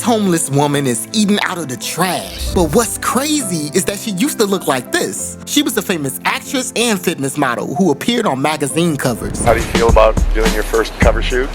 homeless woman is eating out of the trash. But what's crazy is that she used to look like this. She was a famous actress and fitness model who appeared on magazine covers. How do you feel about doing your first cover shoot?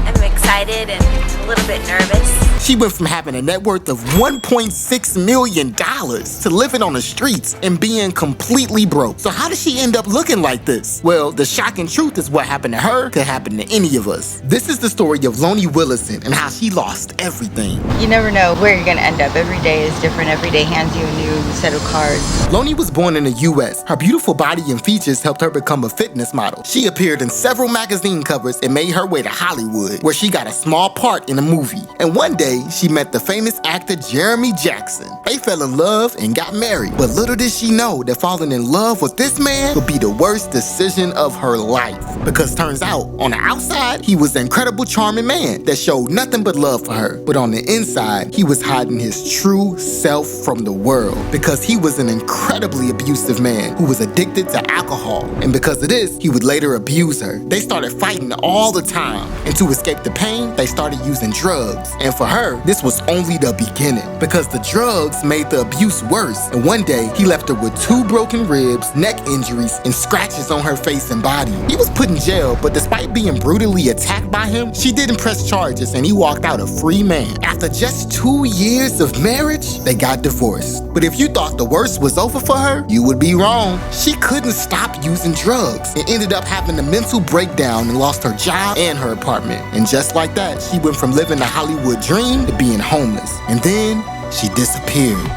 I'm excited and a little bit nervous. She went from having a net worth of $1.6 million to living on the streets and being completely broke. So how did she end up looking like this? Well, the shocking truth is what happened to her could happen to any of us. This is the story of Lonnie Willison and how she lost everything. You never know where you're gonna end up. Every day is different. Every day hands you a new set of cards. Lonnie was born in the US. Her beautiful body and features helped her become a fitness model. She appeared in several magazine covers and made her way to Hollywood, where she got a small part in a movie. And one day, she met the famous actor Jeremy Jackson. They fell in love and got married. But little did she know that falling in love with this man would be the worst decision of her life. Because turns out, on the outside, he was an incredible, charming man that showed nothing but love for her. But on the inside, he was hiding his true self from the world. Because he was an incredibly abusive man who was addicted to alcohol. And because of this, he would later abuse her. They started fighting all the time. And to escape the pain, they started using drugs. And for her, this was only the beginning, because the drugs made the abuse worse. And one day, he left her with 2 broken ribs, neck injuries, and scratches on her face and body. He was put in jail, but despite being brutally attacked by him, she didn't press charges and he walked out a free man. After just 2 years of marriage, they got divorced. But if you thought the worst was over for her, you would be wrong. She couldn't stop using drugs and ended up having a mental breakdown and lost her job and her apartment. And just like that, she went from living the Hollywood dream to being homeless. And then she disappeared.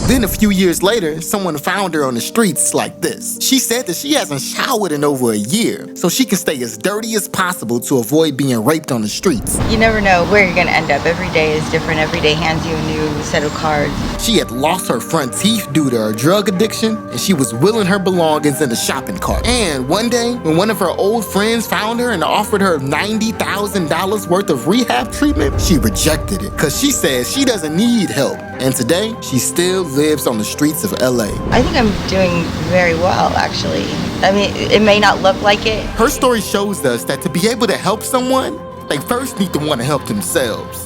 Then a few years later, someone found her on the streets like this. She said that she hasn't showered in over a year, so she can stay as dirty as possible to avoid being raped on the streets. You never know where you're gonna end up. Every day is different. Every day hands you a new set of cards. She had lost her front teeth due to her drug addiction, and she was wheeling her belongings in the shopping cart. And one day, when one of her old friends found her and offered her $90,000 worth of rehab treatment, she rejected it, because she says she doesn't need help. And today, she still lives on the streets of LA. I think I'm doing very well, actually. I mean, it may not look like it. Her story shows us that to be able to help someone, they first need to want to help themselves.